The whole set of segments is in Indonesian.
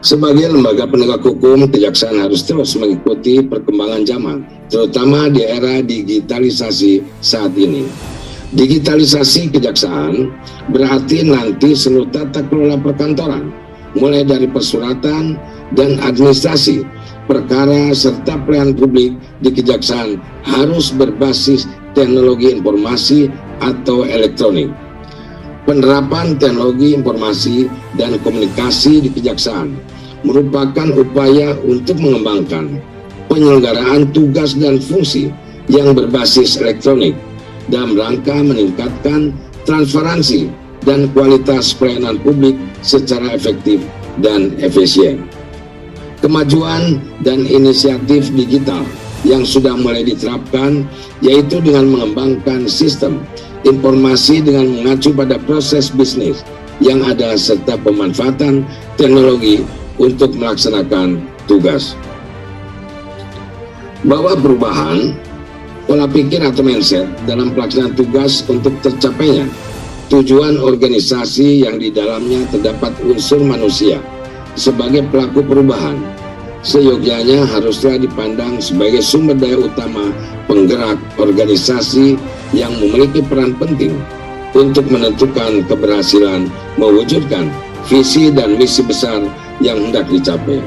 Sebagai lembaga penegak hukum, kejaksaan harus terus mengikuti perkembangan zaman, terutama di era digitalisasi saat ini. Digitalisasi kejaksaan berarti nanti seluruh tata kelola perkantoran, mulai dari persuratan dan administrasi, perkara serta pelayanan publik di kejaksaan harus berbasis teknologi informasi atau elektronik. Penerapan teknologi informasi dan komunikasi di kejaksaan merupakan upaya untuk mengembangkan penyelenggaraan tugas dan fungsi yang berbasis elektronik dalam rangka meningkatkan transparansi dan kualitas pelayanan publik secara efektif dan efisien. Kemajuan dan inisiatif digital yang sudah mulai diterapkan, yaitu dengan mengembangkan sistem informasi dengan mengacu pada proses bisnis yang ada serta pemanfaatan teknologi untuk melaksanakan tugas. Bahwa perubahan pola pikir atau mindset dalam pelaksanaan tugas untuk tercapainya tujuan organisasi yang di dalamnya terdapat unsur manusia sebagai pelaku perubahan, seyogyanya haruslah dipandang sebagai sumber daya utama penggerak organisasi yang memiliki peran penting untuk menentukan keberhasilan mewujudkan visi dan misi besar yang hendak dicapai.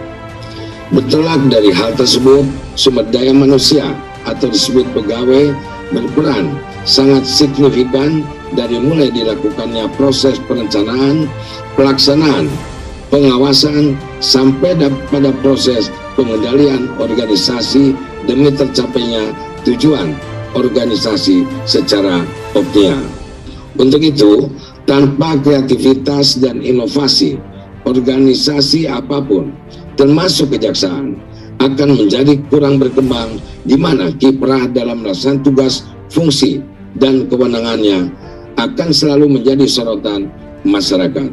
Bertolak dari hal tersebut, sumber daya manusia atau disebut pegawai berperan sangat signifikan dari mulai dilakukannya proses perencanaan, pelaksanaan, pengawasan, sampai pada proses pengendalian organisasi demi tercapainya tujuan organisasi secara optimal. Untuk itu, tanpa kreativitas dan inovasi, organisasi apapun, termasuk kejaksaan, akan menjadi kurang berkembang, di mana kiprah dalam melaksanakan tugas, fungsi, dan kewenangannya akan selalu menjadi sorotan masyarakat.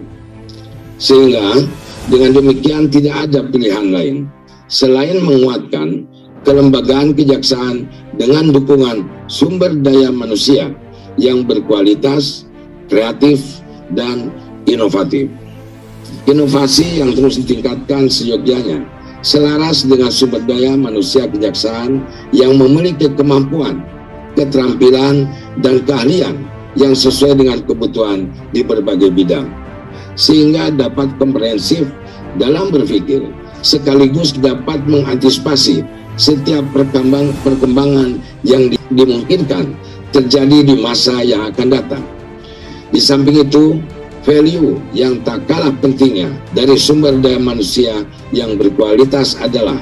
Sehingga dengan demikian tidak ada pilihan lain selain menguatkan kelembagaan kejaksaan dengan dukungan sumber daya manusia yang berkualitas, kreatif, dan inovatif. Inovasi yang terus ditingkatkan seyogyanya selaras dengan sumber daya manusia kejaksaan yang memiliki kemampuan, keterampilan, dan keahlian yang sesuai dengan kebutuhan di berbagai bidang, sehingga dapat komprehensif dalam berpikir sekaligus dapat mengantisipasi setiap perkembangan yang dimungkinkan terjadi di masa yang akan datang. Di samping itu, value yang tak kalah pentingnya dari sumber daya manusia yang berkualitas adalah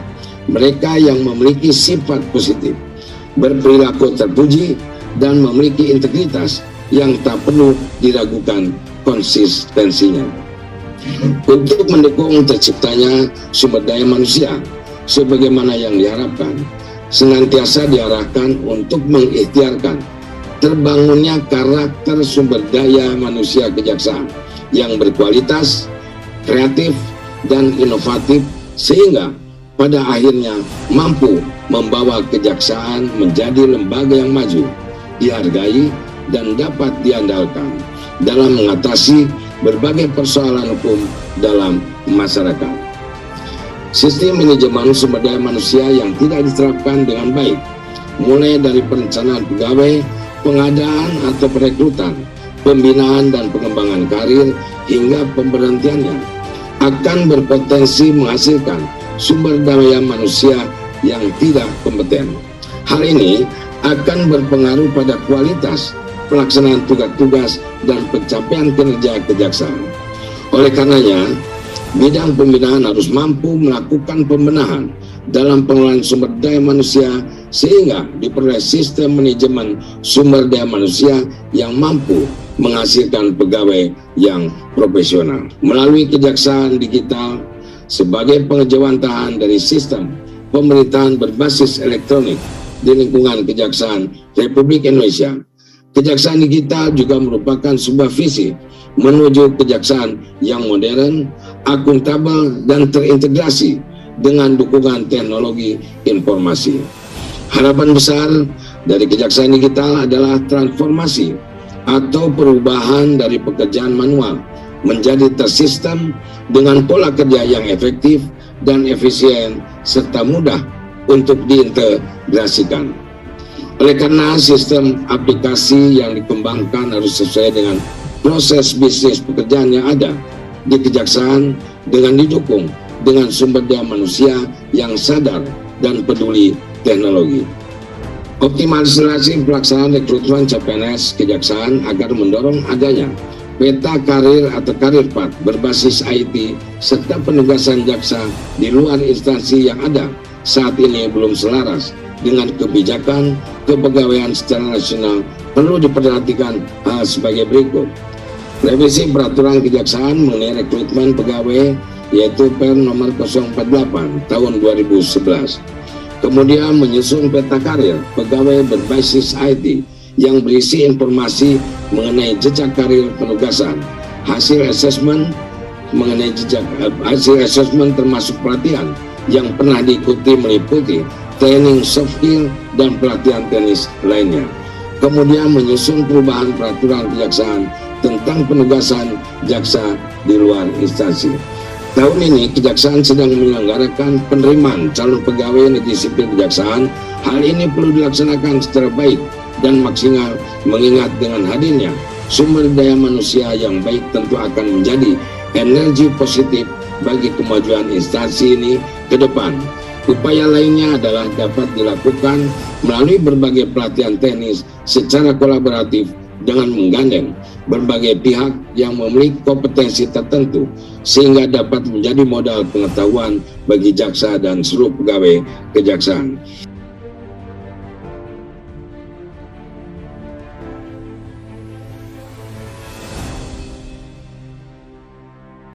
mereka yang memiliki sifat positif, berperilaku terpuji, dan memiliki integritas yang tak perlu diragukan konsistensinya. Untuk mendukung terciptanya sumber daya manusia sebagaimana yang diharapkan, senantiasa diarahkan untuk mengikhtiarkan terbangunnya karakter sumber daya manusia kejaksaan yang berkualitas, kreatif, dan inovatif, sehingga pada akhirnya mampu membawa kejaksaan menjadi lembaga yang maju, dihargai, dan dapat diandalkan dalam mengatasi berbagai persoalan hukum dalam masyarakat. Sistem manajemen sumber daya manusia yang tidak diterapkan dengan baik, mulai dari perencanaan pegawai, pengadaan atau perekrutan, pembinaan dan pengembangan karir, hingga pemberhentiannya, akan berpotensi menghasilkan sumber daya manusia yang tidak kompeten. Hal ini akan berpengaruh pada kualitas pelaksanaan tugas-tugas dan pencapaian kinerja kejaksaan. Oleh karenanya, bidang pembinaan harus mampu melakukan pembenahan dalam pengelolaan sumber daya manusia sehingga diperoleh sistem manajemen sumber daya manusia yang mampu menghasilkan pegawai yang profesional. Melalui kejaksaan digital sebagai pengejawantahan dari sistem pemerintahan berbasis elektronik di lingkungan Kejaksaan Republik Indonesia, kejaksaan digital juga merupakan sebuah visi menuju kejaksaan yang modern, akuntabel, dan terintegrasi dengan dukungan teknologi informasi. Harapan besar dari kejaksaan digital adalah transformasi atau perubahan dari pekerjaan manual menjadi tersistem dengan pola kerja yang efektif dan efisien serta mudah untuk diintegrasikan. Oleh karena sistem aplikasi yang dikembangkan harus sesuai dengan proses bisnis pekerjaan yang ada di kejaksaan dengan didukung dengan sumber daya manusia yang sadar dan peduli teknologi. Optimalisasi pelaksanaan rekrutmen CPNS kejaksaan agar mendorong adanya peta karir atau karir path berbasis IT serta penugasan jaksa di luar instansi yang ada saat ini belum selaras dengan kebijakan kepegawaian secara nasional perlu diperhatikan hal sebagai berikut. Revisi peraturan kejaksaan mengenai rekrutmen pegawai yaitu Per nomor 048 tahun 2011. Kemudian menyusun peta karir pegawai berbasis IT yang berisi informasi mengenai jejak karir penugasan, hasil asesmen mengenai hasil asesmen termasuk pelatihan yang pernah diikuti meliputi training soft skill dan pelatihan teknis lainnya. Kemudian menyusun perubahan peraturan kejaksaan tentang penugasan jaksa di luar instansi. Tahun ini kejaksaan sedang menyelenggarakan penerimaan calon pegawai negeri sipil kejaksaan. Hal ini perlu dilaksanakan secara baik dan maksimal mengingat dengan hadirnya sumber daya manusia yang baik tentu akan menjadi energi positif bagi kemajuan instansi ini ke depan. Upaya lainnya adalah dapat dilakukan melalui berbagai pelatihan teknis secara kolaboratif dengan menggandeng berbagai pihak yang memiliki kompetensi tertentu sehingga dapat menjadi modal pengetahuan bagi jaksa dan seluruh pegawai kejaksaan.